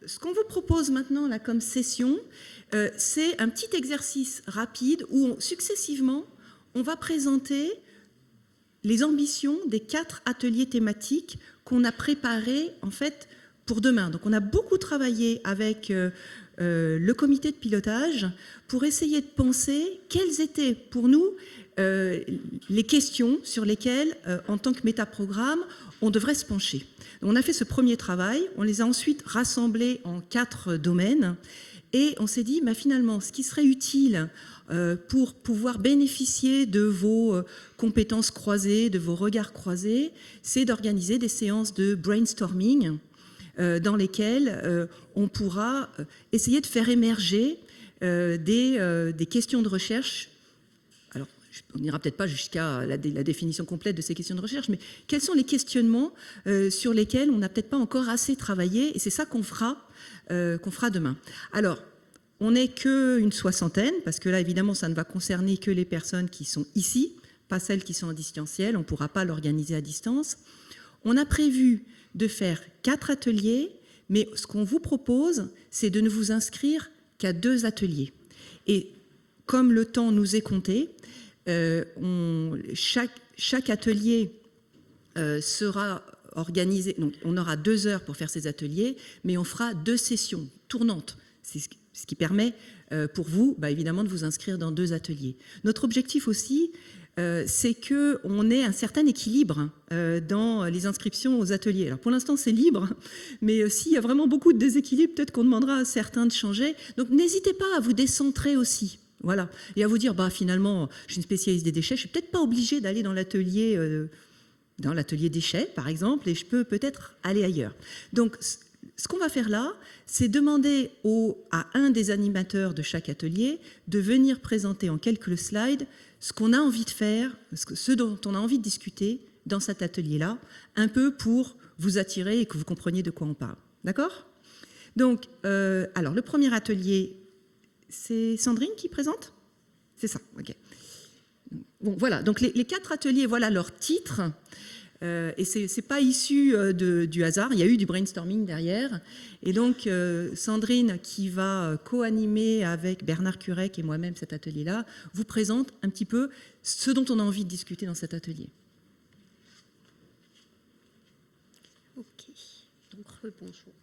ce qu'on vous propose maintenant là comme session, c'est un petit exercice rapide où successivement, on va présenter les ambitions des 4 ateliers thématiques qu'on a préparés en fait pour demain. Donc on a beaucoup travaillé avec le comité de pilotage pour essayer de penser quelles étaient pour nous les questions sur lesquelles, en tant que métaprogramme, on devrait se pencher. On a fait ce premier travail, on les a ensuite rassemblés en 4 domaines et on s'est dit, finalement, ce qui serait utile pour pouvoir bénéficier de vos compétences croisées, de vos regards croisés, c'est d'organiser des séances de brainstorming dans lesquelles on pourra essayer de faire émerger des questions de recherche. Alors, on n'ira peut-être pas jusqu'à la définition complète de ces questions de recherche, mais quels sont les questionnements sur lesquels on n'a peut-être pas encore assez travaillé, et c'est ça qu'on fera demain. Alors, on n'est qu'une 60aine, parce que là, évidemment, ça ne va concerner que les personnes qui sont ici, pas celles qui sont en distanciel, on ne pourra pas l'organiser à distance. On a prévu de faire 4 ateliers, mais ce qu'on vous propose, c'est de ne vous inscrire qu'à 2 ateliers. Et comme le temps nous est compté, chaque atelier sera organisé, donc on aura 2 heures pour faire ces ateliers, mais on fera 2 sessions tournantes. C'est ce qui permet pour vous, évidemment, de vous inscrire dans 2 ateliers. Notre objectif aussi, c'est qu'on ait un certain équilibre dans les inscriptions aux ateliers. Alors pour l'instant, c'est libre, mais s'il y a vraiment beaucoup de déséquilibre, peut-être qu'on demandera à certains de changer. Donc n'hésitez pas à vous décentrer aussi. Voilà. Et à vous dire, finalement, je suis une spécialiste des déchets, je ne suis peut-être pas obligée d'aller dans l'atelier déchets, par exemple, et je peux peut-être aller ailleurs. Donc, ce qu'on va faire là, c'est demander à un des animateurs de chaque atelier de venir présenter en quelques slides ce qu'on a envie de faire, ce dont on a envie de discuter dans cet atelier-là, un peu pour vous attirer et que vous compreniez de quoi on parle. D'accord ? Donc, alors, le premier atelier, c'est Sandrine qui présente ? C'est ça, ok. Bon, voilà, donc les 4 ateliers, voilà leur titre. Et ce n'est pas issu du hasard, il y a eu du brainstorming derrière. Et donc, Sandrine, qui va co-animer avec Bernard Curec et moi-même cet atelier-là, vous présente un petit peu ce dont on a envie de discuter dans cet atelier. Ok, donc rebonjour.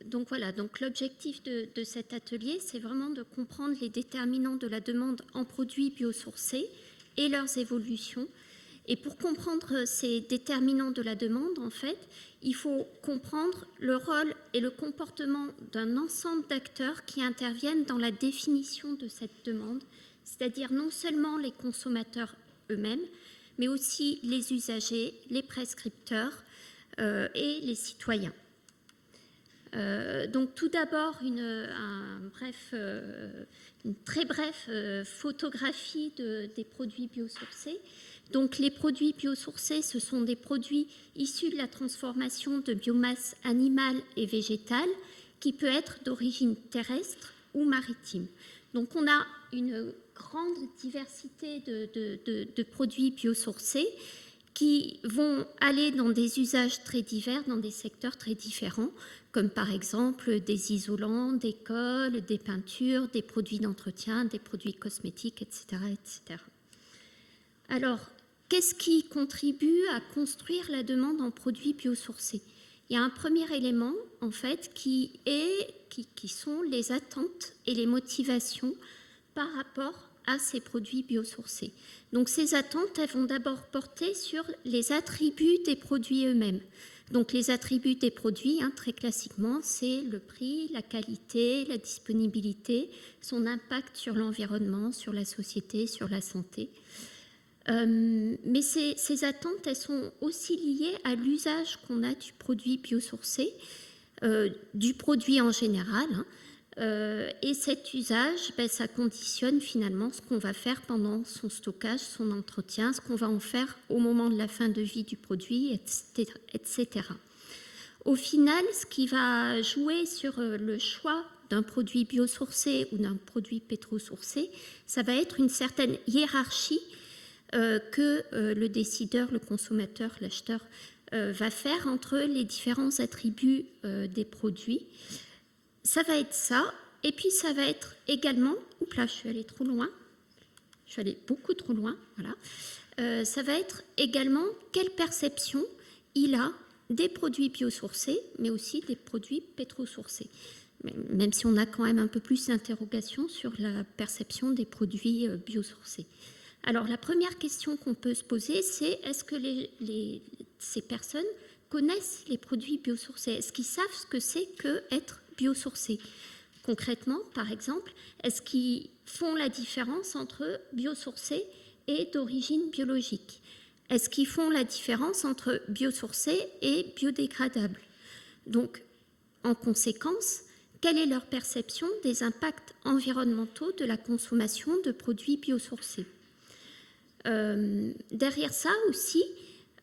Donc voilà, donc l'objectif de cet atelier, c'est vraiment de comprendre les déterminants de la demande en produits biosourcés et leurs évolutions. Et pour comprendre ces déterminants de la demande, en fait, il faut comprendre le rôle et le comportement d'un ensemble d'acteurs qui interviennent dans la définition de cette demande, c'est-à-dire non seulement les consommateurs eux-mêmes, mais aussi les usagers, les prescripteurs et les citoyens. Donc tout d'abord une très brève photographie des produits biosourcés. Donc les produits biosourcés, ce sont des produits issus de la transformation de biomasse animale et végétale qui peut être d'origine terrestre ou maritime. Donc on a une grande diversité de produits biosourcés qui vont aller dans des usages très divers, dans des secteurs très différents, comme par exemple des isolants, des colles, des peintures, des produits d'entretien, des produits cosmétiques, etc., etc. Alors, qu'est-ce qui contribue à construire la demande en produits biosourcés ? Il y a un premier élément, en fait, qui sont les attentes et les motivations par rapport à ces produits biosourcés. Donc ces attentes, elles vont d'abord porter sur les attributs des produits eux-mêmes. Donc les attributs des produits, très classiquement, c'est le prix, la qualité, la disponibilité, son impact sur l'environnement, sur la société, sur la santé. Mais ces attentes, elles sont aussi liées à l'usage qu'on a du produit biosourcé, du produit en général, et cet usage, ça conditionne finalement ce qu'on va faire pendant son stockage, son entretien, ce qu'on va en faire au moment de la fin de vie du produit, etc. Au final, ce qui va jouer sur le choix d'un produit biosourcé ou d'un produit pétrosourcé, ça va être une certaine hiérarchie que le décideur, le consommateur, l'acheteur va faire entre les différents attributs des produits. Ça va être ça, et puis ça va être également, oups là, je suis allée trop loin, je suis allée beaucoup trop loin, voilà. Ça va être également quelle perception il a des produits biosourcés, mais aussi des produits pétrosourcés. Même si on a quand même un peu plus d'interrogations sur la perception des produits biosourcés. Alors la première question qu'on peut se poser, c'est est-ce que ces personnes connaissent les produits biosourcés? Est-ce qu'ils savent ce que c'est qu'être biosourcé? Concrètement, par exemple, est-ce qu'ils font la différence entre biosourcé et d'origine biologique? Est-ce qu'ils font la différence entre biosourcé et biodégradable? Donc, en conséquence, quelle est leur perception des impacts environnementaux de la consommation de produits biosourcés? Derrière ça aussi,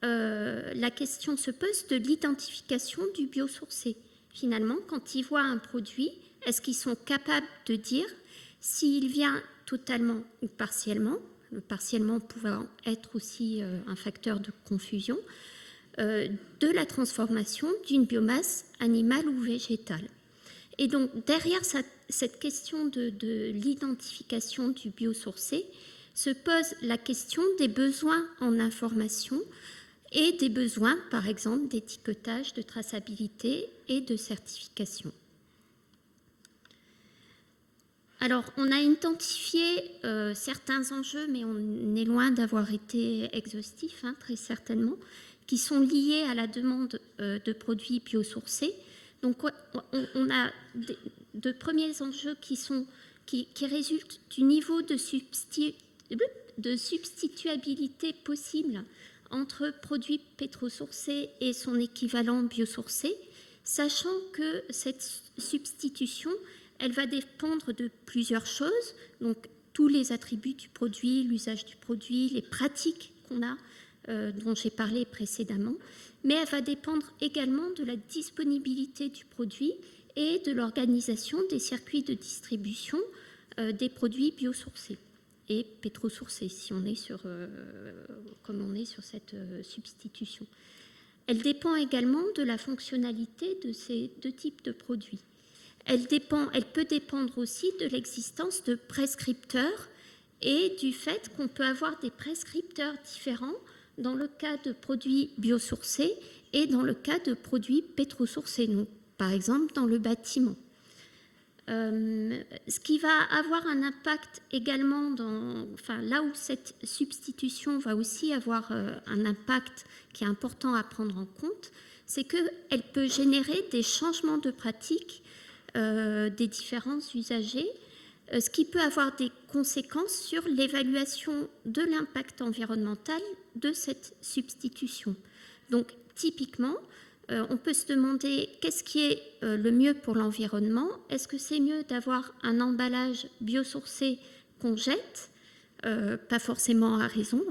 la question se pose de l'identification du biosourcé. Finalement, quand ils voient un produit, est-ce qu'ils sont capables de dire s'il vient totalement ou partiellement, le partiellement pouvant être aussi un facteur de confusion, de la transformation d'une biomasse animale ou végétale. Et donc, derrière cette question de l'identification du biosourcé, se pose la question des besoins en information et des besoins, par exemple, d'étiquetage, de traçabilité et de certification. Alors, on a identifié certains enjeux, mais on est loin d'avoir été exhaustif, très certainement, qui sont liés à la demande de produits biosourcés. Donc, on a de premiers enjeux qui résultent du niveau de substituabilité possible entre produits pétrosourcés et son équivalent biosourcé, sachant que cette substitution, elle va dépendre de plusieurs choses, donc tous les attributs du produit, l'usage du produit, les pratiques qu'on a, dont j'ai parlé précédemment, mais elle va dépendre également de la disponibilité du produit et de l'organisation des circuits de distribution des produits biosourcés et pétrosourcés, si on est comme on est sur cette substitution. Elle dépend également de la fonctionnalité de ces deux types de produits. Elle peut dépendre aussi de l'existence de prescripteurs et du fait qu'on peut avoir des prescripteurs différents dans le cas de produits biosourcés et dans le cas de produits pétrosourcés, donc, par exemple dans le bâtiment. Ce qui va avoir un impact également là où cette substitution va aussi avoir un impact qui est important à prendre en compte, c'est qu'elle peut générer des changements de pratiques des différents usagers, ce qui peut avoir des conséquences sur l'évaluation de l'impact environnemental de cette substitution. Donc, typiquement, on peut se demander qu'est-ce qui est le mieux pour l'environnement. Est-ce que c'est mieux d'avoir un emballage biosourcé qu'on jette, pas forcément à raison,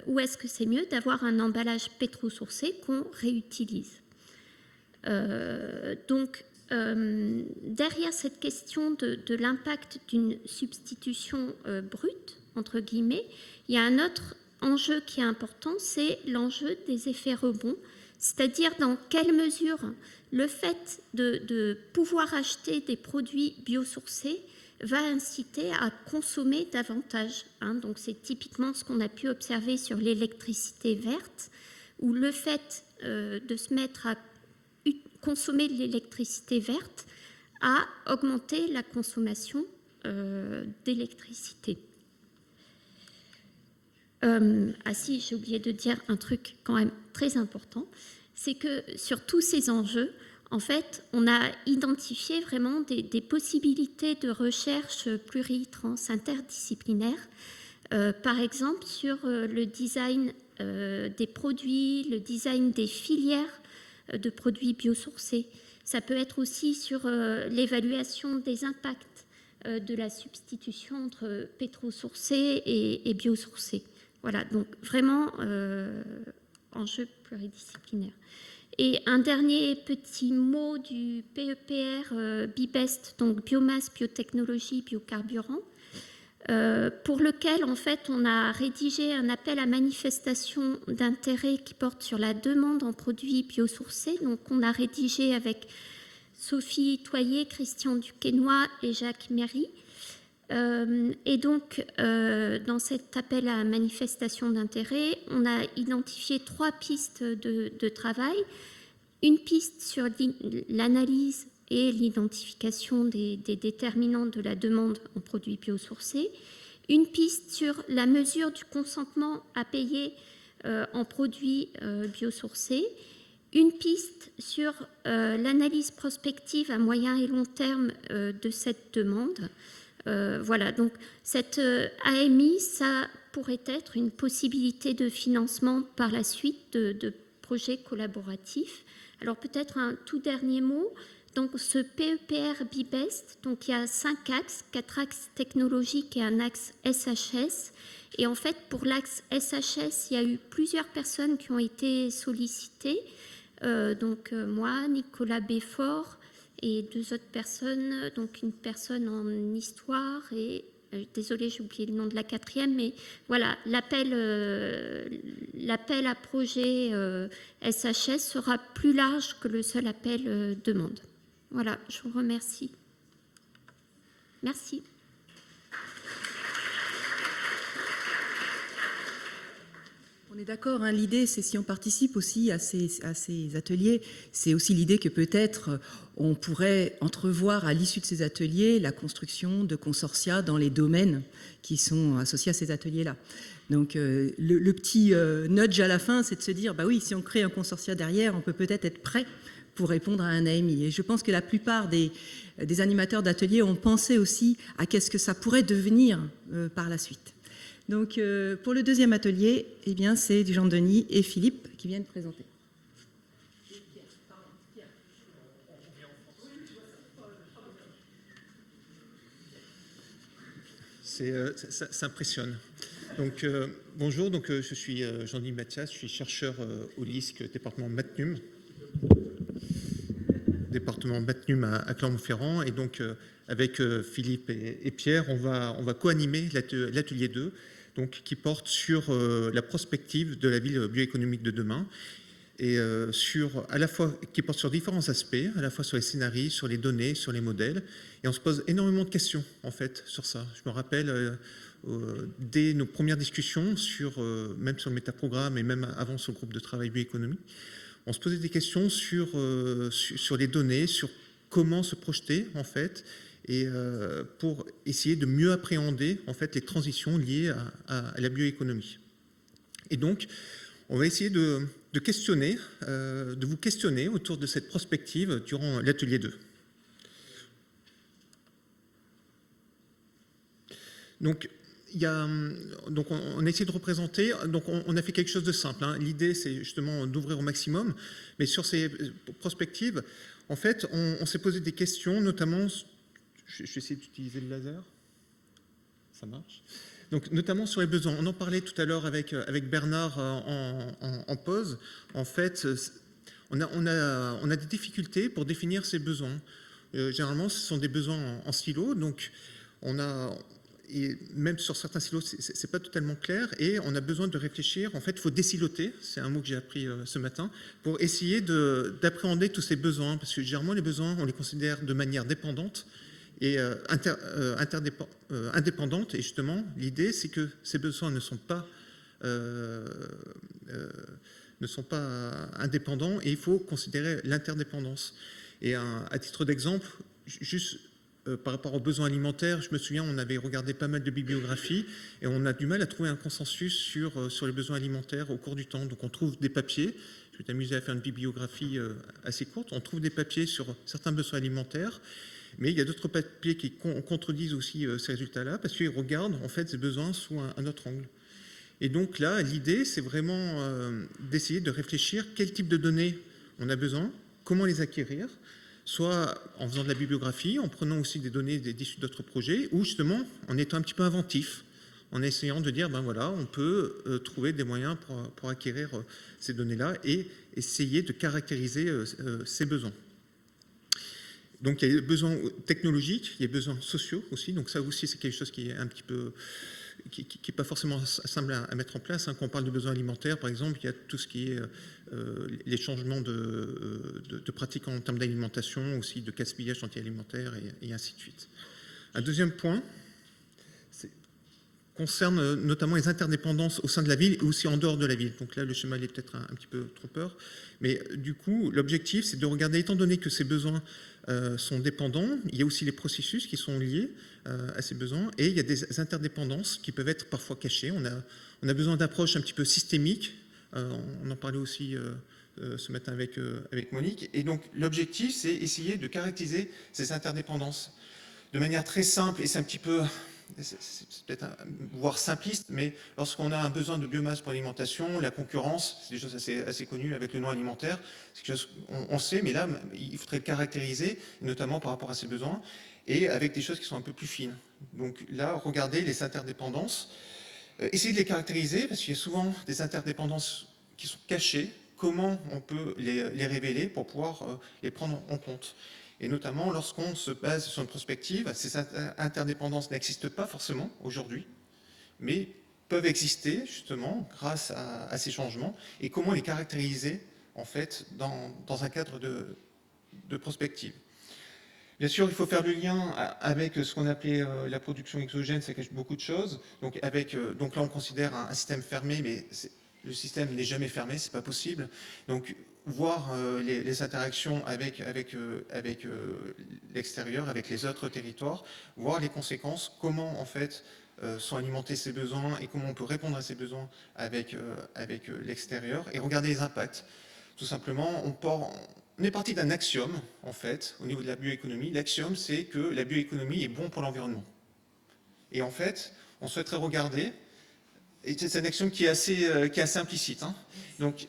ou est-ce que c'est mieux d'avoir un emballage pétrosourcé qu'on réutilise? Derrière cette question de l'impact d'une substitution brute, entre guillemets, il y a un autre enjeu qui est important, c'est l'enjeu des effets rebonds, c'est-à-dire dans quelle mesure le fait de pouvoir acheter des produits biosourcés va inciter à consommer davantage. Donc c'est typiquement ce qu'on a pu observer sur l'électricité verte, où le fait de se mettre à consommer de l'électricité verte a augmenté la consommation d'électricité. Si, j'ai oublié de dire un truc quand même très important, c'est que sur tous ces enjeux, en fait, on a identifié vraiment des possibilités de recherche pluritrans interdisciplinaires, par exemple sur le design des produits, le design des filières de produits biosourcés. Ça peut être aussi sur l'évaluation des impacts de la substitution entre pétrosourcés et biosourcés. Voilà, donc vraiment enjeu pluridisciplinaire. Et un dernier petit mot du PEPR BIBEST, donc biomasse, biotechnologie, biocarburant. pour lequel en fait on a rédigé un appel à manifestation d'intérêt qui porte sur la demande en produits biosourcés. Donc on a rédigé avec Sophie Toyer, Christian Duquesnoy et Jacques Méry. Et donc, dans cet appel à manifestation d'intérêt, on a identifié 3 pistes de travail. Une piste sur l'analyse et l'identification des déterminants de la demande en produits biosourcés. Une piste sur la mesure du consentement à payer en produits biosourcés. Une piste sur l'analyse prospective à moyen et long terme de cette demande. Voilà, donc cette AMI, ça pourrait être une possibilité de financement par la suite de projets collaboratifs. Alors peut-être un tout dernier mot. Donc ce PEPR BIBEST, donc il y a 5 axes, 4 axes technologiques et un axe SHS. Et en fait, pour l'axe SHS, il y a eu plusieurs personnes qui ont été sollicitées. Donc moi, Nicolas Béfort, et 2 autres personnes, donc une personne en histoire et désolée, j'ai oublié le nom de la 4e, mais voilà, l'appel à projet SHS sera plus large que le seul appel demande. Voilà, je vous remercie. Merci. On est d'accord, hein, l'idée, c'est si on participe aussi à ces ateliers, c'est aussi l'idée que peut-être on pourrait entrevoir à l'issue de ces ateliers la construction de consortia dans les domaines qui sont associés à ces ateliers-là. Donc le petit nudge à la fin, c'est de se dire, bah oui, si on crée un consortia derrière, on peut peut-être être prêt pour répondre à un AMI. Et je pense que la plupart des animateurs d'ateliers ont pensé aussi à qu'est-ce que ça pourrait devenir par la suite. Donc, pour le 2e atelier, eh bien, c'est Jean-Denis et Philippe qui viennent présenter. Ça impressionne. Donc, bonjour, donc, je suis Jean-Denis Mathias, je suis chercheur au LISC, département Matnum à Clermont-Ferrand. Et donc, avec Philippe et Pierre, on va co-animer l'atelier 2, donc, qui porte sur la prospective de la ville bioéconomique de demain, et à la fois qui porte sur différents aspects, à la fois sur les scénarios, sur les données, sur les modèles. Et on se pose énormément de questions, en fait, sur ça. Je me rappelle, dès nos premières discussions, même sur le métaprogramme et même avant sur le groupe de travail bioéconomie, on se posait des questions sur les données, sur comment se projeter, en fait, et pour essayer de mieux appréhender, en fait, les transitions liées à la bioéconomie. Et donc, on va essayer de vous questionner autour de cette prospective durant l'atelier 2. Donc, on a essayé de représenter, donc on a fait quelque chose de simple, hein. L'idée, c'est justement d'ouvrir au maximum, mais sur ces prospectives, en fait, on s'est posé des questions, notamment, je vais essayer d'utiliser le laser, ça marche. Donc, notamment sur les besoins. On en parlait tout à l'heure avec Bernard en pause. En fait, on a des difficultés pour définir ces besoins. Généralement, ce sont des besoins en silo, donc et même sur certains silos, c'est pas totalement clair, et on a besoin de réfléchir. En fait, il faut désiloter, c'est un mot que j'ai appris ce matin, pour essayer d'appréhender tous ces besoins, parce que généralement, les besoins, on les considère de manière dépendante et indépendante, et justement, l'idée, c'est que ces besoins ne sont pas indépendants, et il faut considérer l'interdépendance. Et à titre d'exemple, juste par rapport aux besoins alimentaires, je me souviens, on avait regardé pas mal de bibliographies et on a du mal à trouver un consensus sur les besoins alimentaires au cours du temps. Donc on trouve des papiers, je vais t'amuser à faire une bibliographie assez courte, on trouve des papiers sur certains besoins alimentaires, mais il y a d'autres papiers qui contredisent aussi ces résultats-là parce qu'ils regardent en fait ces besoins sous un autre angle. Et donc là, l'idée, c'est vraiment d'essayer de réfléchir quel type de données on a besoin, comment les acquérir, soit en faisant de la bibliographie, en prenant aussi des données issues d'autres projets, ou justement en étant un petit peu inventif, en essayant de dire, ben voilà, on peut trouver des moyens pour acquérir ces données-là et essayer de caractériser ces besoins. donc il y a les besoins technologiques, il y a les besoins sociaux aussi, donc ça aussi c'est quelque chose qui est un petit peu qui n'est pas forcément simple à mettre en place. Quand on parle de besoins alimentaires, par exemple, il y a tout ce qui est les changements de pratiques en termes d'alimentation, aussi de gaspillage anti-alimentaire et ainsi de suite. Un deuxième point concerne notamment les interdépendances au sein de la ville et aussi en dehors de la ville. Donc là, le schéma est peut-être un petit peu trompeur. Mais du coup, l'objectif, c'est de regarder, étant donné que ces besoins sont dépendants, il y a aussi les processus qui sont liés à ces besoins et il y a des interdépendances qui peuvent être parfois cachées. On a besoin d'approches un petit peu systémiques. On en parlait aussi ce matin avec Monique. Et donc, l'objectif, c'est essayer de caractériser ces interdépendances de manière très simple, et c'est un petit peu... C'est peut-être voire simpliste, mais lorsqu'on a un besoin de biomasse pour l'alimentation, la concurrence, c'est des choses assez connues avec le non alimentaire, c'est quelque chose on sait, mais là, il faudrait le caractériser, notamment par rapport à ces besoins, et avec des choses qui sont un peu plus fines. Donc là, regardez les interdépendances, essayez de les caractériser, parce qu'il y a souvent des interdépendances qui sont cachées, comment on peut les révéler pour pouvoir les prendre en compte. Et notamment, lorsqu'on se base sur une prospective, ces interdépendances n'existent pas forcément aujourd'hui, mais peuvent exister justement grâce à ces changements. Et comment les caractériser en fait dans un cadre de prospective. Bien sûr, il faut faire le lien avec ce qu'on appelait la production exogène, ça cache beaucoup de choses. Donc là, on considère un système fermé, mais le système n'est jamais fermé, c'est pas possible. Donc voir les interactions avec l'extérieur, avec les autres territoires, voir les conséquences, comment en fait sont alimentés ces besoins et comment on peut répondre à ces besoins avec l'extérieur et regarder les impacts. Tout simplement, on est parti d'un axiome, en fait, au niveau de la bioéconomie. L'axiome, c'est que la bioéconomie est bon pour l'environnement. Et en fait, on souhaiterait regarder, et c'est un axiome qui est assez implicite. Hein. Donc,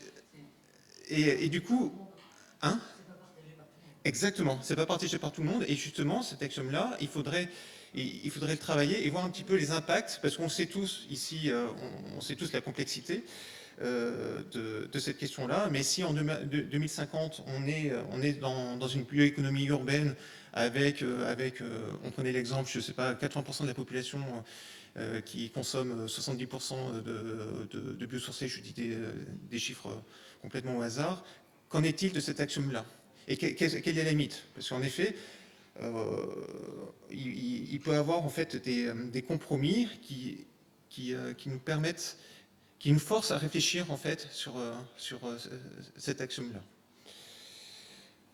et du coup, hein, exactement, c'est pas partagé par tout le monde. Et justement, cet axiome-là, il faudrait le travailler et voir un petit peu les impacts, parce qu'on sait tous ici, on sait tous la complexité de cette question-là. Mais si en 2050, on est dans une bioéconomie urbaine avec on prenait l'exemple, je ne sais pas, 80% de la population qui consomme 70% de biosourcés, je dis des chiffres complètement au hasard, qu'en est-il de cet axiome-là? Et quelle est la limite? Parce qu'en effet, il peut y avoir en fait des compromis qui nous permettent, qui nous forcent à réfléchir en fait sur cet axiome-là.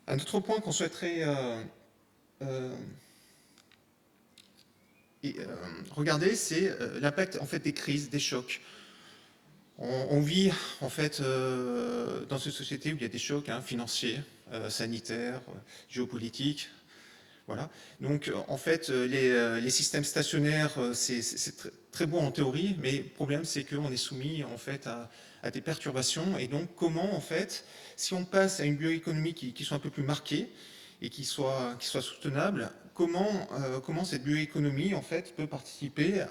Un autre point qu'on souhaiterait regarder, c'est l'impact en fait des crises, des chocs. On vit en fait dans une société où il y a des chocs financiers, sanitaires, géopolitiques. Voilà. Donc en fait, les systèmes stationnaires, c'est très bon en théorie, mais le problème c'est qu'on est soumis en fait à des perturbations. Et donc comment en fait, si on passe à une bioéconomie qui soit un peu plus marquée et qui soit soutenable, comment cette bioéconomie en fait peut participer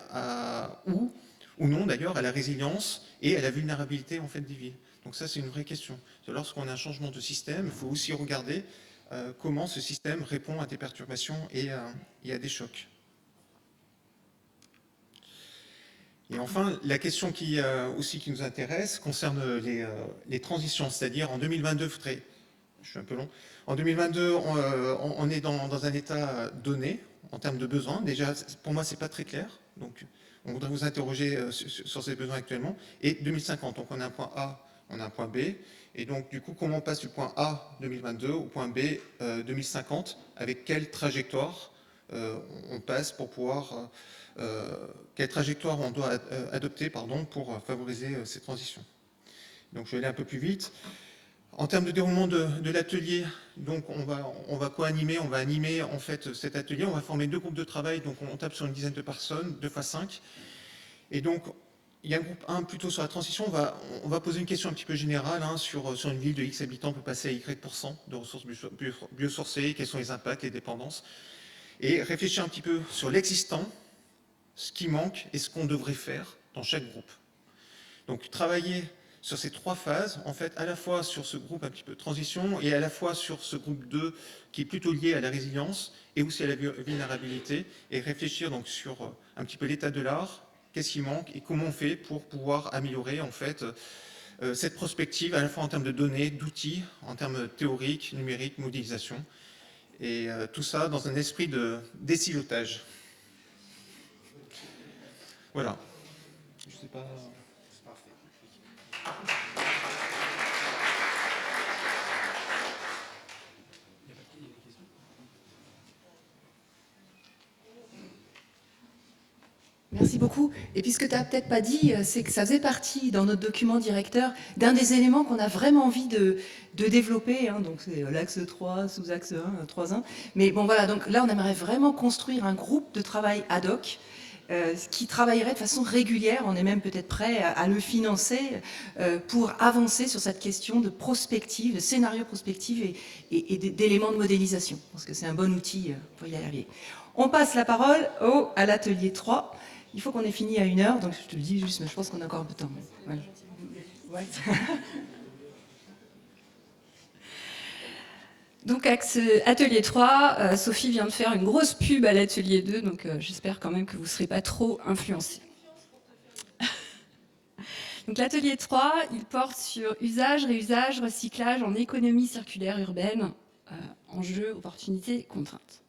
ou non d'ailleurs à la résilience et à la vulnérabilité en fait des villes. Donc ça c'est une vraie question. Lorsqu'on a un changement de système, il faut aussi regarder comment ce système répond à des perturbations et à des chocs. Et enfin, la question qui nous intéresse concerne les transitions, c'est-à-dire en 2022, je suis un peu long, en 2022, on est dans un état donné en termes de besoins. Déjà, pour moi, c'est pas très clair, donc on voudrait vous interroger sur ces besoins actuellement. Et 2050, donc on a un point A, on a un point B. Et donc, du coup, comment on passe du point A 2022 au point B 2050? Avec quelle trajectoire on passe pour pouvoir... quelle trajectoire on doit adopter pour favoriser ces transitions? Donc, je vais aller un peu plus vite. En termes de déroulement de l'atelier, donc on va co-animer, on va animer en fait cet atelier. On va former 2 groupes de travail, donc on tape sur une dizaine de personnes, 2 x 5. Et donc, il y a un groupe 1 plutôt sur la transition. On va poser une question un petit peu générale sur une ville de X habitants, on peut passer à Y% de ressources biosourcées, quels sont les impacts, les dépendances, et réfléchir un petit peu sur l'existant, ce qui manque et ce qu'on devrait faire dans chaque groupe. Donc travailler sur ces 3 phases, en fait, à la fois sur ce groupe un petit peu transition et à la fois sur ce groupe 2 qui est plutôt lié à la résilience et aussi à la vulnérabilité, et réfléchir donc sur un petit peu l'état de l'art, qu'est-ce qui manque et comment on fait pour pouvoir améliorer en fait cette prospective à la fois en termes de données, d'outils, en termes théoriques, numériques, modélisation, et tout ça dans un esprit de désilotage. Voilà. Je sais pas. C'est parfait. Merci beaucoup. Et puis ce que tu n'as peut-être pas dit, c'est que ça faisait partie dans notre document directeur d'un des éléments qu'on a vraiment envie de développer. Hein, donc c'est l'axe 3, sous-axe 1, 3.1. Mais bon voilà, donc là on aimerait vraiment construire un groupe de travail ad hoc qui travaillerait de façon régulière. On est même peut-être prêt à le financer pour avancer sur cette question de prospective, de scénario prospective et d'éléments de modélisation. Parce que c'est un bon outil pour y arriver. On passe la parole à l'atelier 3. Il faut qu'on ait fini à 1h, donc je te le dis juste, mais je pense qu'on a encore un peu de temps. Voilà. Ouais. Donc atelier 3, Sophie vient de faire une grosse pub à l'atelier 2, donc j'espère quand même que vous ne serez pas trop influencés. Donc l'atelier 3, il porte sur usage, réusage, recyclage en économie circulaire urbaine, enjeux, opportunités, contraintes.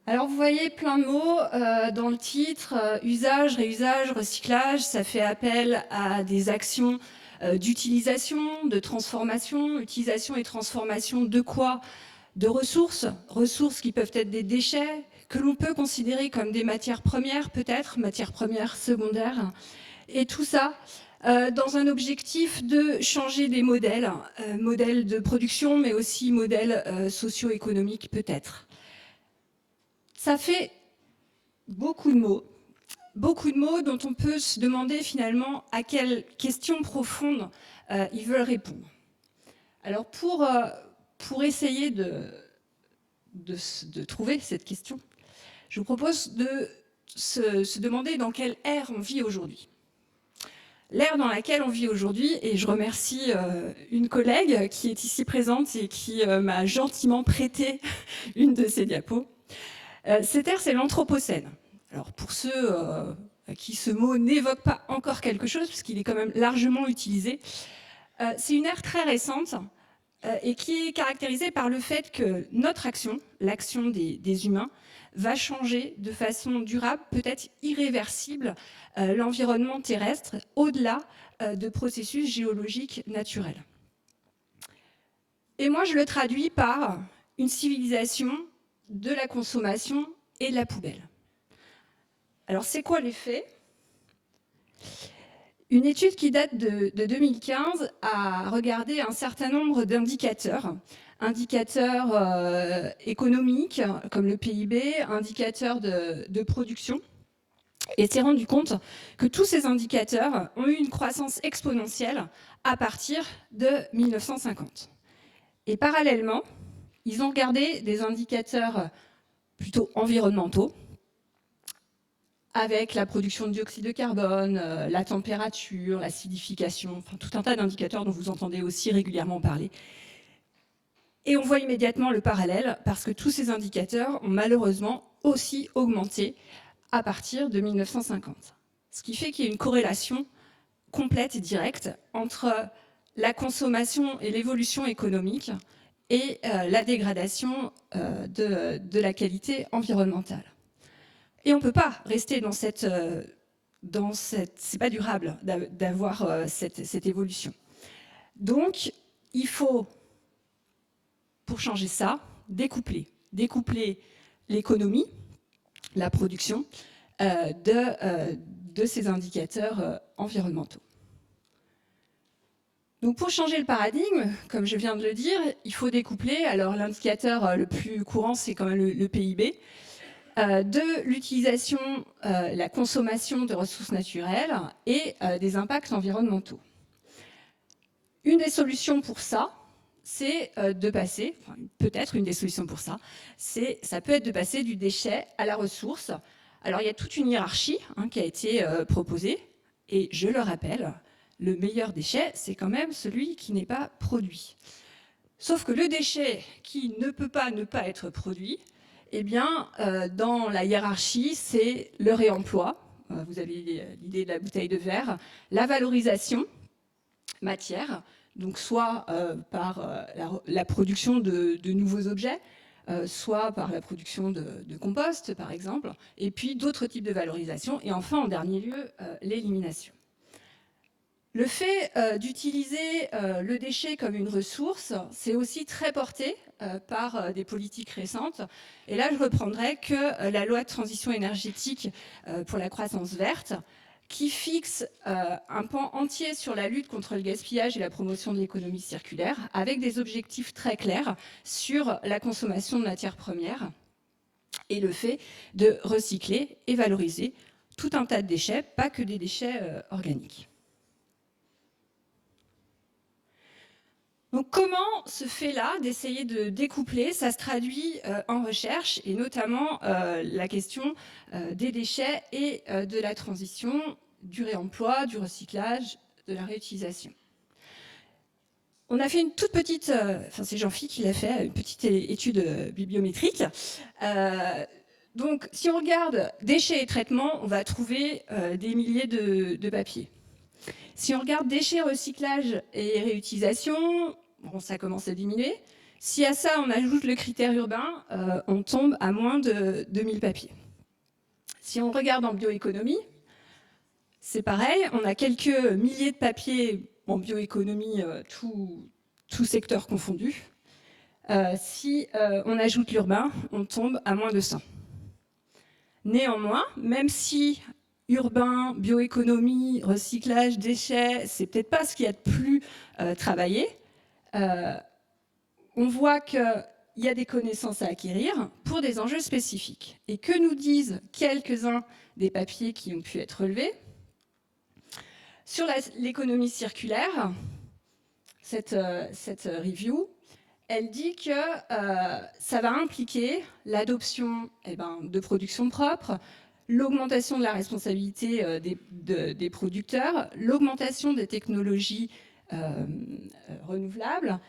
Alors vous voyez plein de mots dans le titre, usage, réusage, recyclage, ça fait appel à des actions d'utilisation, de transformation, utilisation et transformation de quoi? De ressources, ressources qui peuvent être des déchets, que l'on peut considérer comme des matières premières peut-être, matières premières secondaires, et tout ça dans un objectif de changer des modèles, modèles de production mais aussi modèles socio-économiques peut-être. Ça fait beaucoup de mots dont on peut se demander finalement à quelles questions profondes ils veulent répondre. Alors pour essayer de trouver cette question, je vous propose de se demander dans quelle ère on vit aujourd'hui. L'ère dans laquelle on vit aujourd'hui, et je remercie une collègue qui est ici présente et qui m'a gentiment prêté une de ses diapos. Cette ère, c'est l'Anthropocène. Alors pour ceux à qui ce mot n'évoque pas encore quelque chose, puisqu'il est quand même largement utilisé, c'est une ère très récente et qui est caractérisée par le fait que notre action, l'action des humains, va changer de façon durable, peut-être irréversible, l'environnement terrestre au-delà de processus géologiques naturels. Et moi, je le traduis par une civilisation de la consommation et de la poubelle. Alors, c'est quoi les faits? Une étude qui date de 2015 a regardé un certain nombre d'indicateurs, indicateurs économiques comme le PIB, indicateurs de production, et s'est rendu compte que tous ces indicateurs ont eu une croissance exponentielle à partir de 1950. Et parallèlement, ils ont regardé des indicateurs plutôt environnementaux, avec la production de dioxyde de carbone, la température, l'acidification, enfin tout un tas d'indicateurs dont vous entendez aussi régulièrement parler. Et on voit immédiatement le parallèle, parce que tous ces indicateurs ont malheureusement aussi augmenté à partir de 1950. Ce qui fait qu'il y a une corrélation complète et directe entre la consommation et l'évolution économique et la dégradation de la qualité environnementale. Et on ne peut pas rester dans cette c'est pas durable d'avoir cette évolution. Donc, il faut, pour changer ça, découpler l'économie, la production, de ces indicateurs environnementaux. Donc pour changer le paradigme, comme je viens de le dire, il faut découpler. Alors l'indicateur le plus courant, c'est quand même le PIB, de l'utilisation, la consommation de ressources naturelles et des impacts environnementaux. Une des solutions pour ça, c'est de passer, enfin, peut-être une des solutions pour ça, ça peut être de passer du déchet à la ressource. Alors il y a toute une hiérarchie qui a été proposée, et je le rappelle, le meilleur déchet, c'est quand même celui qui n'est pas produit. Sauf que le déchet qui ne peut pas ne pas être produit, eh bien, dans la hiérarchie, c'est le réemploi. Vous avez l'idée de la bouteille de verre, la valorisation matière, donc soit par la production de nouveaux objets, soit par la production de compost, par exemple, et puis d'autres types de valorisation, et enfin, en dernier lieu, l'élimination. Le fait d'utiliser le déchet comme une ressource, c'est aussi très porté par des politiques récentes. Et là, je reprendrai que la loi de transition énergétique pour la croissance verte, qui fixe un pan entier sur la lutte contre le gaspillage et la promotion de l'économie circulaire, avec des objectifs très clairs sur la consommation de matières premières et le fait de recycler et valoriser tout un tas de déchets, pas que des déchets organiques. Donc comment ce fait-là d'essayer de découpler, ça se traduit en recherche, et notamment la question des déchets et de la transition, du réemploi, du recyclage, de la réutilisation. On a fait une toute petite, c'est Jean-Phi qui l'a fait, une petite étude bibliométrique. Donc si on regarde déchets et traitements, on va trouver des milliers de papiers. Si on regarde déchets, recyclage et réutilisation, bon, ça commence à diminuer. Si à ça on ajoute le critère urbain, on tombe à moins de 2000 papiers. Si on regarde en bioéconomie, c'est pareil, on a quelques milliers de papiers en bioéconomie, tout secteur confondu. Si on ajoute l'urbain, on tombe à moins de 100. Néanmoins, même si urbain, bioéconomie, recyclage, déchets, c'est peut-être pas ce qu'il y a de plus travaillé, on voit qu'il y a des connaissances à acquérir pour des enjeux spécifiques. Et que nous disent quelques-uns des papiers qui ont pu être relevés sur l'économie circulaire, cette review, elle dit que ça va impliquer l'adoption de production propre, l'augmentation de la responsabilité des producteurs, l'augmentation des technologies renouvelables,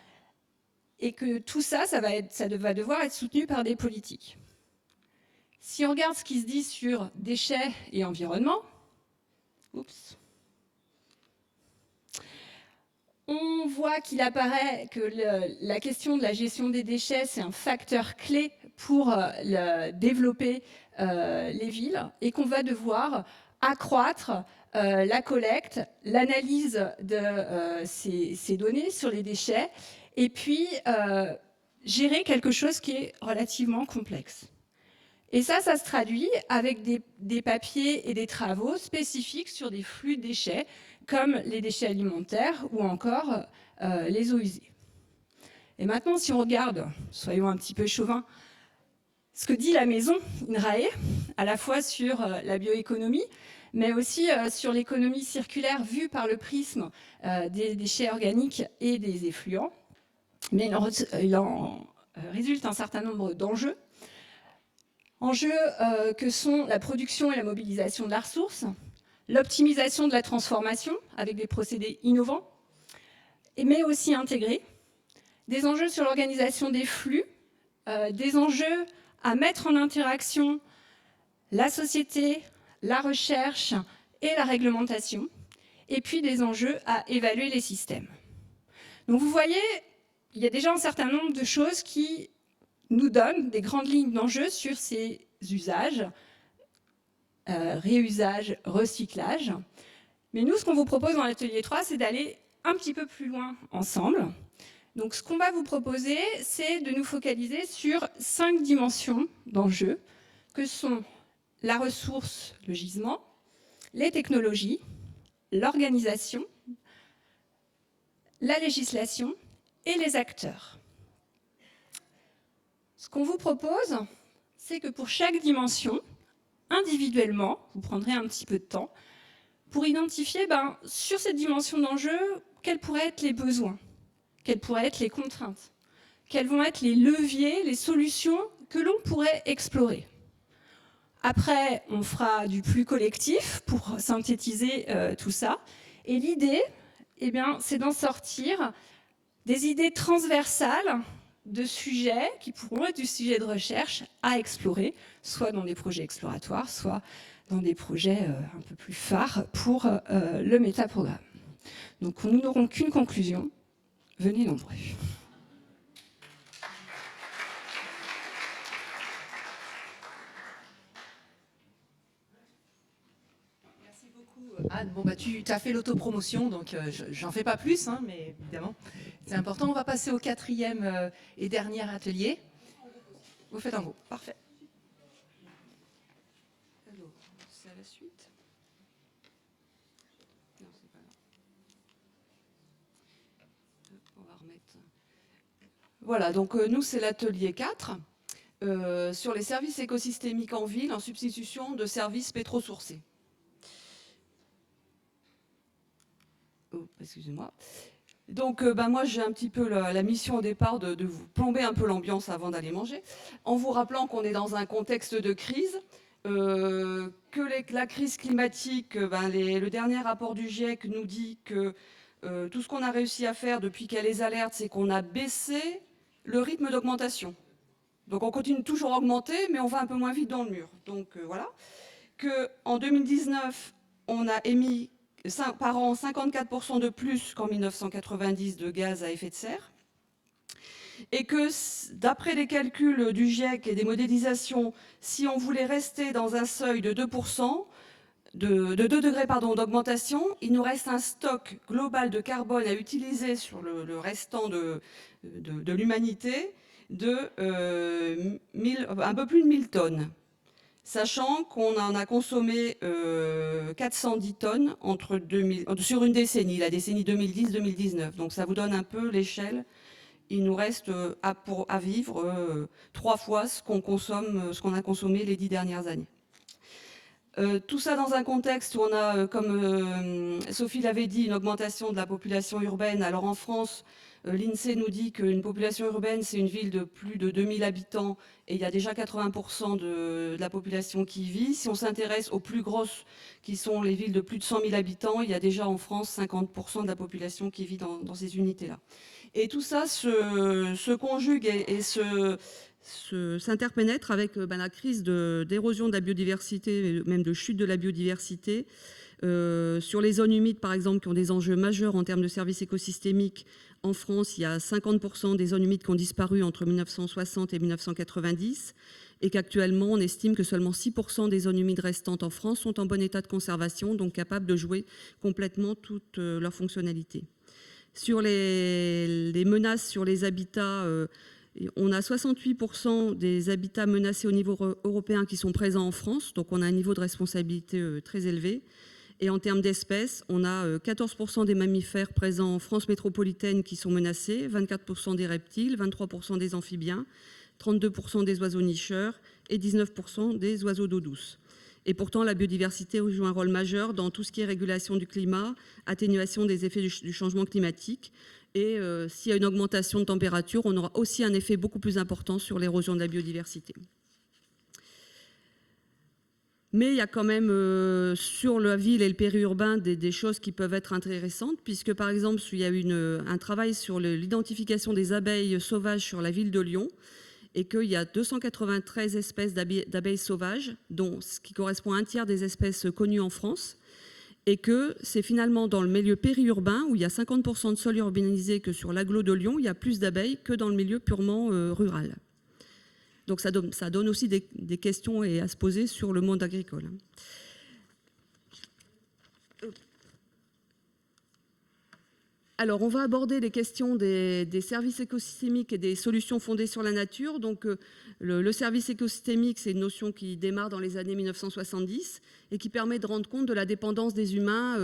et que tout ça, ça va devoir être soutenu par des politiques. Si on regarde ce qui se dit sur déchets et environnement, on voit qu'il apparaît que la question de la gestion des déchets, c'est un facteur clé pour développer les villes, et qu'on va devoir accroître la collecte, l'analyse de ces données sur les déchets, et puis gérer quelque chose qui est relativement complexe. Et ça se traduit avec des papiers et des travaux spécifiques sur des flux de déchets, comme les déchets alimentaires ou encore les eaux usées. Et maintenant, si on regarde, soyons un petit peu chauvins, ce que dit la maison INRAE, à la fois sur la bioéconomie, mais aussi sur l'économie circulaire vue par le prisme des déchets organiques et des effluents, mais il en résulte un certain nombre d'enjeux. Enjeux que sont la production et la mobilisation de la ressource, l'optimisation de la transformation avec des procédés innovants, mais aussi intégrés, des enjeux sur l'organisation des flux, des enjeux à mettre en interaction la société, la recherche et la réglementation, et puis des enjeux à évaluer les systèmes. Donc vous voyez, il y a déjà un certain nombre de choses qui nous donnent des grandes lignes d'enjeux sur ces usages, réusage, recyclage. Mais nous, ce qu'on vous propose dans l'atelier 3, c'est d'aller un petit peu plus loin ensemble. Donc ce qu'on va vous proposer, c'est de nous focaliser sur 5 dimensions d'enjeux, que sont la ressource, le gisement, les technologies, l'organisation, la législation et les acteurs. Ce qu'on vous propose, c'est que pour chaque dimension, individuellement, vous prendrez un petit peu de temps, pour identifier sur cette dimension d'enjeu, quels pourraient être les besoins, quelles pourraient être les contraintes, quels vont être les leviers, les solutions que l'on pourrait explorer. Après, on fera du plus collectif pour synthétiser tout ça. Et l'idée, eh bien, c'est d'en sortir des idées transversales de sujets qui pourront être du sujet de recherche à explorer, soit dans des projets exploratoires, soit dans des projets un peu plus phares pour le métaprogramme. Donc nous n'aurons qu'une conclusion, venez nombreux. Merci beaucoup Anne. Bon, bah, tu as fait l'autopromotion, donc j'en fais pas plus, hein, mais évidemment c'est important. On va passer au 4e et dernier atelier. Vous faites en groupe, parfait. Alors, c'est à la suite. Non, c'est pas là. On va remettre. Voilà, donc nous, c'est l'atelier 4 sur les services écosystémiques en ville en substitution de services pétrosourcés. Oh, excusez-moi. Donc, moi, j'ai un petit peu la mission au départ de vous plomber un peu l'ambiance avant d'aller manger, en vous rappelant qu'on est dans un contexte de crise, que la crise climatique, le dernier rapport du GIEC nous dit que tout ce qu'on a réussi à faire depuis qu'il y a les alertes, c'est qu'on a baissé le rythme d'augmentation. Donc, on continue toujours à augmenter, mais on va un peu moins vite dans le mur. Donc, voilà. Qu'en 2019, on a émis par an 54% de plus qu'en 1990 de gaz à effet de serre, et que d'après les calculs du GIEC et des modélisations, si on voulait rester dans un seuil de 2%, de 2 degrés d'augmentation, il nous reste un stock global de carbone à utiliser sur le restant de l'humanité de un peu plus de 1000 tonnes. Sachant qu'on en a consommé 410 tonnes sur une décennie, la décennie 2010-2019. Donc ça vous donne un peu l'échelle. Il nous reste à vivre 3 fois ce qu'on a consommé les 10 dernières années. Tout ça dans un contexte où on a, comme Sophie l'avait dit, une augmentation de la population urbaine. Alors en France, l'INSEE nous dit qu'une population urbaine, c'est une ville de plus de 2000 habitants et il y a déjà 80% de la population qui y vit. Si on s'intéresse aux plus grosses, qui sont les villes de plus de 100 000 habitants, il y a déjà en France 50% de la population qui vit dans ces unités-là. Et tout ça se conjugue et s'interpénètre avec la crise d'érosion de la biodiversité, même de chute de la biodiversité. Sur les zones humides, par exemple, qui ont des enjeux majeurs en termes de services écosystémiques, en France, il y a 50% des zones humides qui ont disparu entre 1960 et 1990, et qu'actuellement, on estime que seulement 6% des zones humides restantes en France sont en bon état de conservation, donc capables de jouer complètement toute leur fonctionnalité. Sur les menaces sur les habitats, on a 68% des habitats menacés au niveau européen qui sont présents en France, donc on a un niveau de responsabilité très élevé. Et en termes d'espèces, on a 14% des mammifères présents en France métropolitaine qui sont menacés, 24% des reptiles, 23% des amphibiens, 32% des oiseaux nicheurs et 19% des oiseaux d'eau douce. Et pourtant, la biodiversité joue un rôle majeur dans tout ce qui est régulation du climat, atténuation des effets du changement climatique. Et s'il y a une augmentation de température, on aura aussi un effet beaucoup plus important sur l'érosion de la biodiversité. Mais il y a quand même sur la ville et le périurbain des choses qui peuvent être intéressantes, puisque par exemple, il y a eu un travail sur l'identification des abeilles sauvages sur la ville de Lyon, et qu'il y a 293 espèces d'abeilles sauvages, dont ce qui correspond à un tiers des espèces connues en France, et que c'est finalement dans le milieu périurbain, où il y a 50% de sol urbanisé que sur l'agglo de Lyon, il y a plus d'abeilles que dans le milieu purement rural. Donc ça donne aussi des questions à se poser sur le monde agricole. Alors, on va aborder les questions des services écosystémiques et des solutions fondées sur la nature. Donc, le service écosystémique, c'est une notion qui démarre dans les années 1970 et qui permet de rendre compte de la dépendance des humains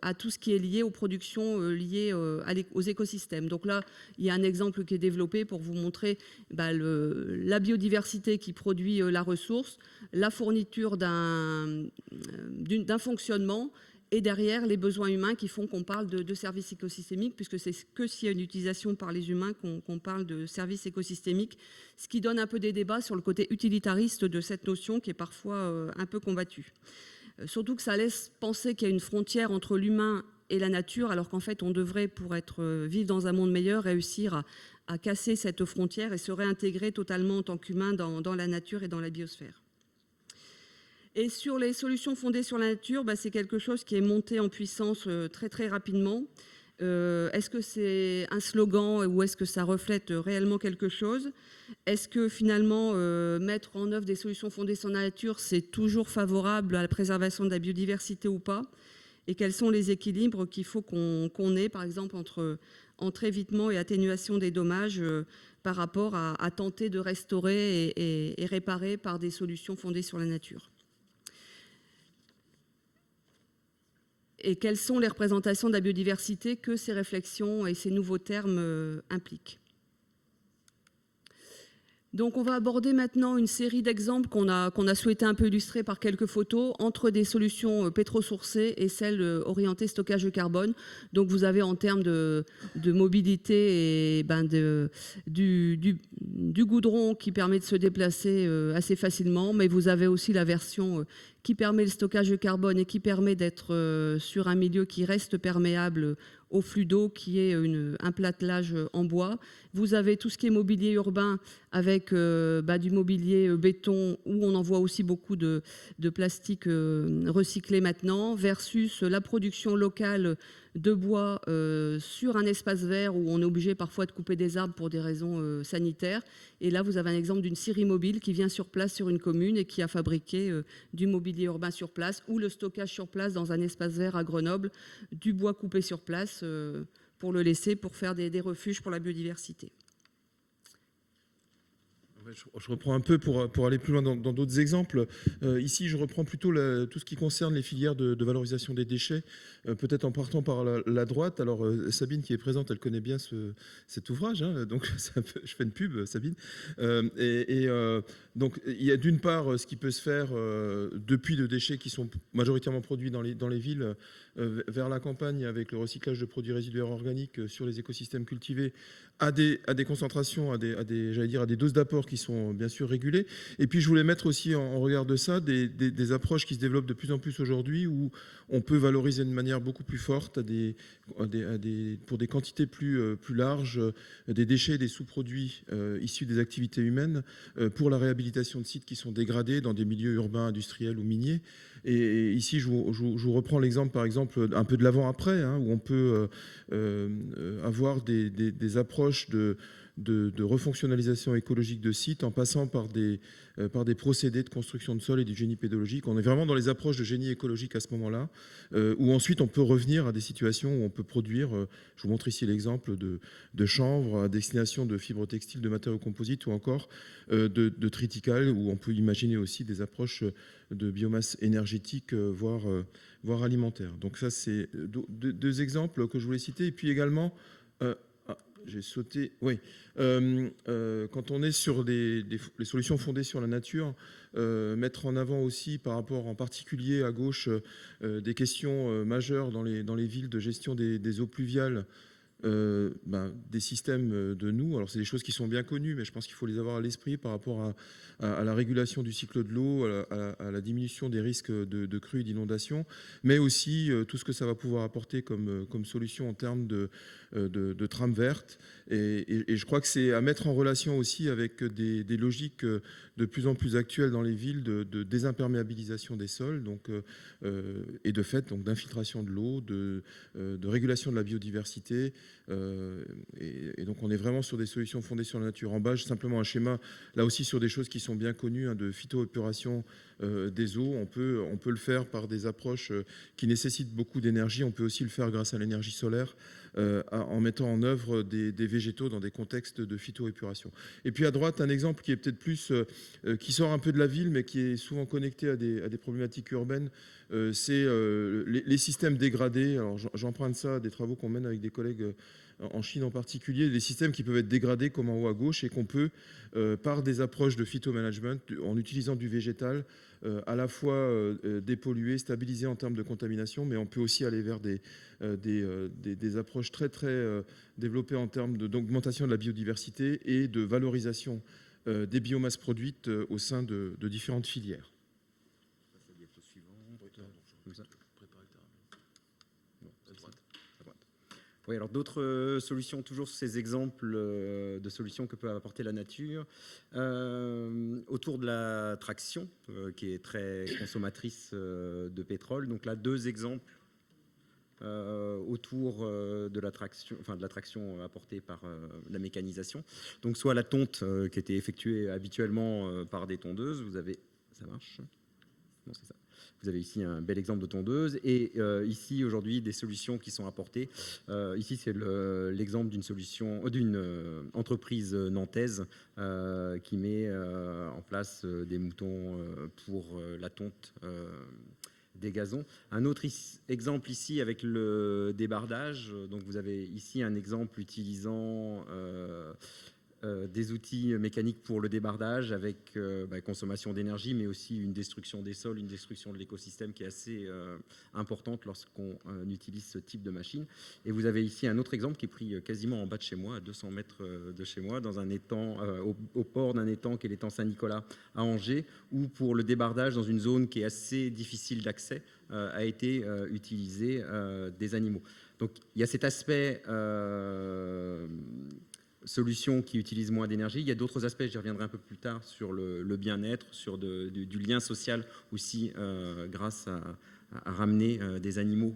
à tout ce qui est lié aux productions liées aux écosystèmes. Donc là, il y a un exemple qui est développé pour vous montrer la biodiversité qui produit la ressource, la fourniture d'un fonctionnement, et derrière les besoins humains qui font qu'on parle de services écosystémiques, puisque c'est que s'il y a une utilisation par les humains qu'on parle de services écosystémiques, ce qui donne un peu des débats sur le côté utilitariste de cette notion qui est parfois un peu combattue. Surtout que ça laisse penser qu'il y a une frontière entre l'humain et la nature, alors qu'en fait on devrait, pour vivre dans un monde meilleur, réussir à casser cette frontière et se réintégrer totalement en tant qu'humain dans la nature et dans la biosphère. Et sur les solutions fondées sur la nature, c'est quelque chose qui est monté en puissance très très rapidement. Est-ce que c'est un slogan ou est-ce que ça reflète réellement quelque chose? Est-ce que finalement mettre en œuvre des solutions fondées sur la nature, c'est toujours favorable à la préservation de la biodiversité ou pas? Et quels sont les équilibres qu'il faut qu'on ait, par exemple, entre évitement et atténuation des dommages par rapport à tenter de restaurer et réparer par des solutions fondées sur la nature? Et quelles sont les représentations de la biodiversité que ces réflexions et ces nouveaux termes impliquent? Donc on va aborder maintenant une série d'exemples qu'on a souhaité un peu illustrer par quelques photos entre des solutions pétrosourcées et celles orientées stockage de carbone. Donc vous avez en termes de mobilité et du goudron qui permet de se déplacer assez facilement, mais vous avez aussi la version qui permet le stockage de carbone et qui permet d'être sur un milieu qui reste perméable au flux d'eau, qui est un platelage en bois. Vous avez tout ce qui est mobilier urbain avec du mobilier béton où on en voit aussi beaucoup de plastique recyclé maintenant, versus la production locale de bois sur un espace vert où on est obligé parfois de couper des arbres pour des raisons sanitaires. Et là, vous avez un exemple d'une scierie mobile qui vient sur place sur une commune et qui a fabriqué du mobilier urbain sur place ou le stockage sur place dans un espace vert à Grenoble, du bois coupé sur place pour le laisser pour faire des refuges pour la biodiversité. Je reprends un peu pour aller plus loin dans d'autres exemples. Ici, je reprends plutôt tout ce qui concerne les filières de valorisation des déchets, peut-être en partant par la droite. Alors, Sabine, qui est présente, elle connaît bien cet ouvrage, hein, donc je fais une pub, Sabine. Donc, il y a d'une part ce qui peut se faire de puits de déchets qui sont majoritairement produits dans les villes vers la campagne avec le recyclage de produits résiduaires organiques sur les écosystèmes cultivés à des concentrations, à des doses d'apport qui sont bien sûr régulées. Et puis je voulais mettre aussi en regard de ça des approches qui se développent de plus en plus aujourd'hui où on peut valoriser de manière beaucoup plus forte pour des quantités plus larges des déchets, des sous-produits issus des activités humaines pour la réhabilitation de sites qui sont dégradés dans des milieux urbains, industriels ou miniers. Et ici, je vous reprends l'exemple, par exemple, un peu de l'avant-après, hein, où on peut avoir des approches de refonctionnalisation écologique de sites en passant par des procédés de construction de sol et du génie pédologique. On est vraiment dans les approches de génie écologique à ce moment-là, où ensuite on peut revenir à des situations où on peut produire, je vous montre ici l'exemple de chanvre à destination de fibres textiles, de matériaux composites ou encore de triticales, où on peut imaginer aussi des approches de biomasse énergétique, voire alimentaire. Donc ça, c'est deux exemples que je voulais citer. Et puis également... j'ai sauté. Oui. Quand on est sur les solutions fondées sur la nature, mettre en avant aussi, par rapport en particulier à gauche, des questions majeures dans les villes de gestion des eaux pluviales, des systèmes de nous. Alors, c'est des choses qui sont bien connues, mais je pense qu'il faut les avoir à l'esprit par rapport à la régulation du cycle de l'eau, à la diminution des risques de crues et d'inondations, mais aussi tout ce que ça va pouvoir apporter comme solution en termes de trame verte. Et je crois que c'est à mettre en relation aussi avec des logiques de plus en plus actuelles dans les villes de désimperméabilisation des sols, donc, et de fait donc d'infiltration de l'eau, de régulation de la biodiversité. Et donc on est vraiment sur des solutions fondées sur la nature. En bas, simplement un schéma, là aussi sur des choses qui sont bien connues, hein, de phytoépuration des eaux. On peut le faire par des approches qui nécessitent beaucoup d'énergie. On peut aussi le faire grâce à l'énergie solaire, en mettant en œuvre des végétaux dans des contextes de phytoépuration. Et puis à droite, un exemple qui est peut-être plus, qui sort un peu de la ville, mais qui est souvent connecté à des problématiques urbaines, c'est les systèmes dégradés. Alors j'emprunte ça à des travaux qu'on mène avec des collègues en Chine en particulier, des systèmes qui peuvent être dégradés comme en haut à gauche et qu'on peut, par des approches de phytomanagement, en utilisant du végétal, à la fois dépolluer, stabiliser en termes de contamination, mais on peut aussi aller vers des approches très très développées en termes d'augmentation de la biodiversité et de valorisation des biomasses produites au sein de différentes filières. Oui, alors d'autres solutions, toujours sur ces exemples de solutions que peut apporter la nature. Autour de la traction, qui est très consommatrice de pétrole. Donc là, 2 exemples autour de la traction apportée par la mécanisation. Donc soit la tonte qui était effectuée habituellement par des tondeuses. Vous avez, ça marche ? Non, c'est ça. Vous avez ici un bel exemple de tondeuse et ici aujourd'hui des solutions qui sont apportées. Ici c'est l'exemple d'une entreprise nantaise qui met en place des moutons pour la tonte des gazons. Un autre exemple ici avec le débardage. Donc vous avez ici un exemple utilisant des outils mécaniques pour le débardage avec consommation d'énergie, mais aussi une destruction des sols, une destruction de l'écosystème qui est assez importante lorsqu'on utilise ce type de machine. Et vous avez ici un autre exemple qui est pris quasiment en bas de chez moi, à 200 mètres de chez moi, dans un étang, au port d'un étang qui est l'étang Saint-Nicolas à Angers, où pour le débardage dans une zone qui est assez difficile d'accès, a été utilisé des animaux. Donc il y a cet aspect solutions qui utilisent moins d'énergie. Il y a d'autres aspects, j'y reviendrai un peu plus tard, sur le bien-être, sur du lien social aussi, grâce à ramener des animaux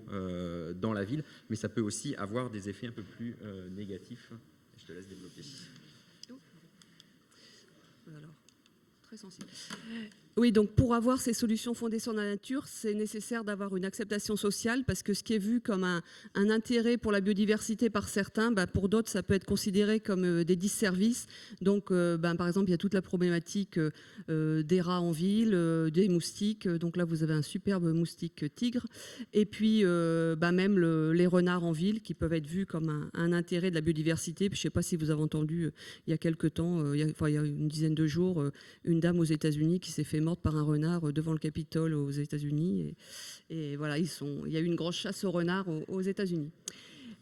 dans la ville. Mais ça peut aussi avoir des effets un peu plus négatifs. Je te laisse développer. Alors, très sensible. Oui, donc pour avoir ces solutions fondées sur la nature, c'est nécessaire d'avoir une acceptation sociale parce que ce qui est vu comme un intérêt pour la biodiversité par certains, pour d'autres, ça peut être considéré comme des disservices. Donc, par exemple, il y a toute la problématique des rats en ville, des moustiques. Donc là, vous avez un superbe moustique tigre. Et puis, même les renards en ville qui peuvent être vus comme un intérêt de la biodiversité. Puis, je ne sais pas si vous avez entendu, il y a quelque temps, il y a une dizaine de jours, une dame aux États-Unis qui s'est fait morte par un renard devant le Capitole aux États-Unis. Et voilà, il y a eu une grosse chasse aux renards aux États-Unis.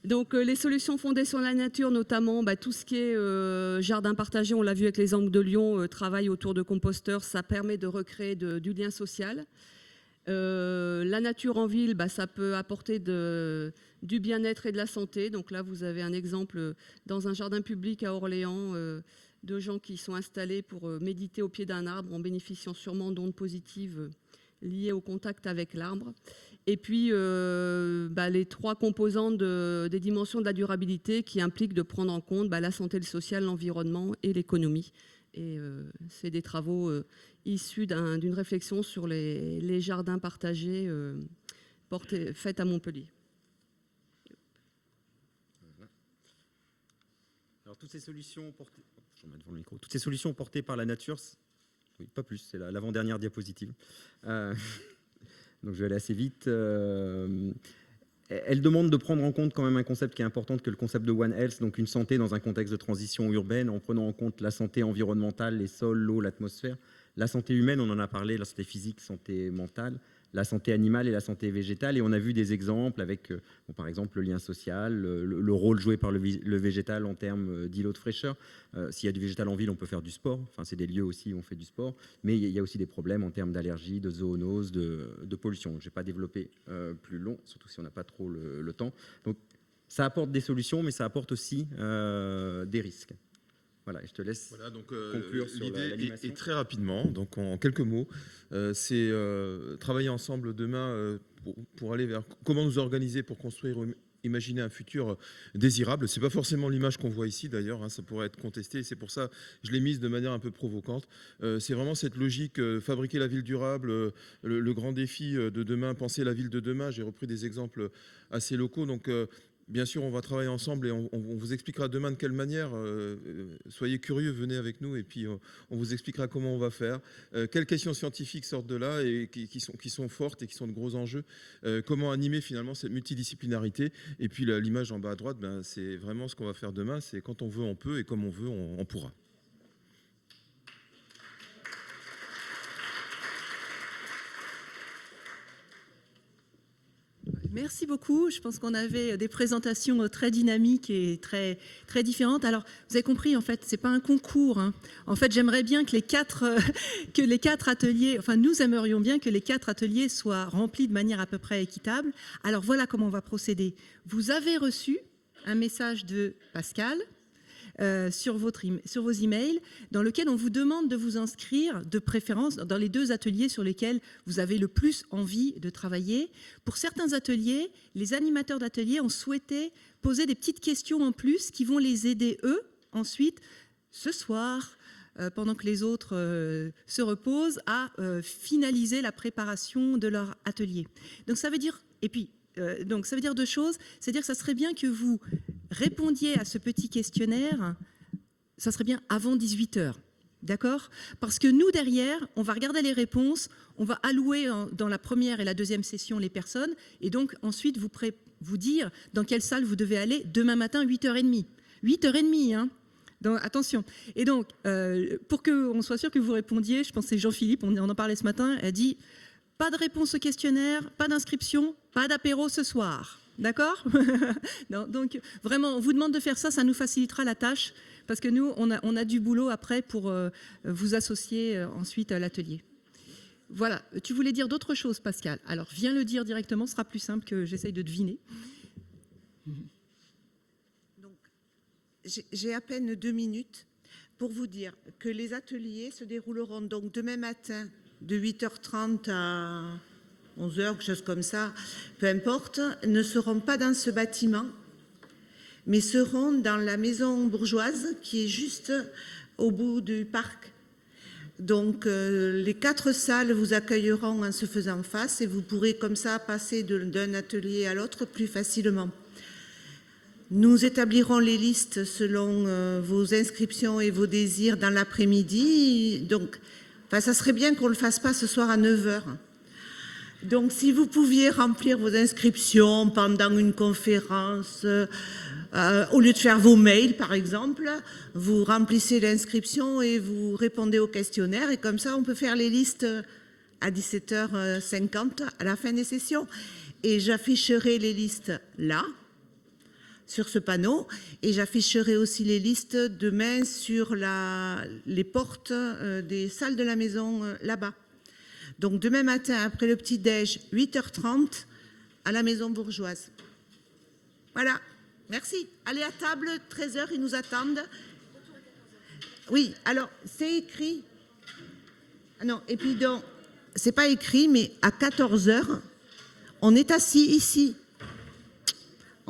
Donc les solutions fondées sur la nature, notamment tout ce qui est jardin partagé, on l'a vu avec les Angles de Lyon, travail autour de composteurs, ça permet de recréer du lien social. La nature en ville, ça peut apporter du bien-être et de la santé. Donc là, vous avez un exemple dans un jardin public à Orléans, de gens qui sont installés pour méditer au pied d'un arbre en bénéficiant sûrement d'ondes positives liées au contact avec l'arbre. Et puis, les 3 composantes des dimensions de la durabilité qui impliquent de prendre en compte la santé, le social, l'environnement et l'économie. Et c'est des travaux issus d'une réflexion sur les jardins partagés faits à Montpellier. Alors, toutes ces solutions portées par la nature, oui, pas plus, c'est l'avant-dernière diapositive. Donc je vais aller assez vite. Elle demande de prendre en compte quand même un concept qui est important, que le concept de One Health, donc une santé dans un contexte de transition urbaine, en prenant en compte la santé environnementale, les sols, l'eau, l'atmosphère, la santé humaine, on en a parlé, la santé physique, santé mentale, la santé animale et la santé végétale. Et on a vu des exemples avec, par exemple, le lien social, le rôle joué par le végétal en termes d'îlots de fraîcheur. S'il y a du végétal en ville, on peut faire du sport. Enfin, c'est des lieux aussi où on fait du sport. Mais il y a aussi des problèmes en termes d'allergie, de zoonose, de pollution. Je ne vais pas développer plus long, surtout si on n'a pas trop le temps. Donc, ça apporte des solutions, mais ça apporte aussi des risques. Voilà, je te laisse conclure sur l'animation. Et très rapidement, donc en quelques mots, c'est travailler ensemble demain pour aller vers comment nous organiser pour construire, imaginer un futur désirable. C'est pas forcément l'image qu'on voit ici d'ailleurs, ça pourrait être contesté. C'est pour ça que je l'ai mise de manière un peu provocante. C'est vraiment cette logique, fabriquer la ville durable, le grand défi de demain, penser la ville de demain. J'ai repris des exemples assez locaux, donc. Bien sûr, on va travailler ensemble et on vous expliquera demain de quelle manière. Soyez curieux, venez avec nous et puis on vous expliquera comment on va faire. Quelles questions scientifiques sortent de là et qui sont fortes et qui sont de gros enjeux. Comment animer finalement cette multidisciplinarité. Et puis l'image en bas à droite, c'est vraiment ce qu'on va faire demain. C'est quand on veut, on peut et comme on veut, on pourra. Merci beaucoup. Je pense qu'on avait des présentations très dynamiques et très, très différentes. Alors, vous avez compris, en fait, ce n'est pas un concours. En fait, j'aimerais bien que les quatre ateliers, nous aimerions bien que les 4 ateliers soient remplis de manière à peu près équitable. Alors, voilà comment on va procéder. Vous avez reçu un message de Pascal sur vos emails, dans lequel on vous demande de vous inscrire, de préférence, dans les 2 ateliers sur lesquels vous avez le plus envie de travailler. Pour certains ateliers, les animateurs d'ateliers ont souhaité poser des petites questions en plus qui vont les aider, eux, ensuite, ce soir, pendant que les autres se reposent, à finaliser la préparation de leur atelier. Donc ça veut dire, donc ça veut dire 2 choses, c'est-à-dire que ça serait bien que vous répondiez à ce petit questionnaire, ça serait bien avant 18h, d'accord? Parce que nous, derrière, on va regarder les réponses, on va allouer dans la première et la deuxième session les personnes, et donc ensuite vous dire dans quelle salle vous devez aller demain matin, 8h30. 8h30, hein? Donc, attention. Et donc, pour qu'on soit sûr que vous répondiez, je pense que c'est Jean-Philippe, on en parlait ce matin, elle dit « Pas de réponse au questionnaire, pas d'inscription, pas d'apéro ce soir. » D'accord? Donc, vraiment, on vous demande de faire ça, ça nous facilitera la tâche, parce que nous, on a du boulot après pour vous associer ensuite à l'atelier. Voilà. Tu voulais dire d'autres choses, Pascal. Alors, viens le dire directement, ce sera plus simple que j'essaye de deviner. J'ai à peine 2 minutes pour vous dire que les ateliers se dérouleront donc demain matin de 8h30 à 11h, quelque chose comme ça, peu importe, ne seront pas dans ce bâtiment, mais seront dans la maison bourgeoise qui est juste au bout du parc. Donc les 4 salles vous accueilleront en se faisant face et vous pourrez comme ça passer d'un atelier à l'autre plus facilement. Nous établirons les listes selon vos inscriptions et vos désirs dans l'après-midi. Donc, ça serait bien qu'on ne le fasse pas ce soir à 9h. Donc, si vous pouviez remplir vos inscriptions pendant une conférence, au lieu de faire vos mails, par exemple, vous remplissez l'inscription et vous répondez au questionnaire. Et comme ça, on peut faire les listes à 17h50 à la fin des sessions. Et j'afficherai les listes là, sur ce panneau, et j'afficherai aussi les listes demain sur les portes des salles de la maison là-bas. Donc demain matin, après le petit-déj, 8h30, à la maison bourgeoise. Voilà, merci. Allez à table, 13h, ils nous attendent. Oui, alors, c'est écrit. Ah non, et puis donc, c'est pas écrit, mais à 14h, on est assis ici.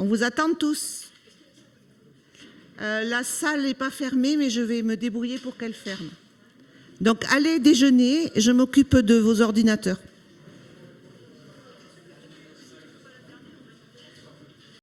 On vous attend tous. La salle n'est pas fermée, mais je vais me débrouiller pour qu'elle ferme. Donc, allez déjeuner, je m'occupe de vos ordinateurs.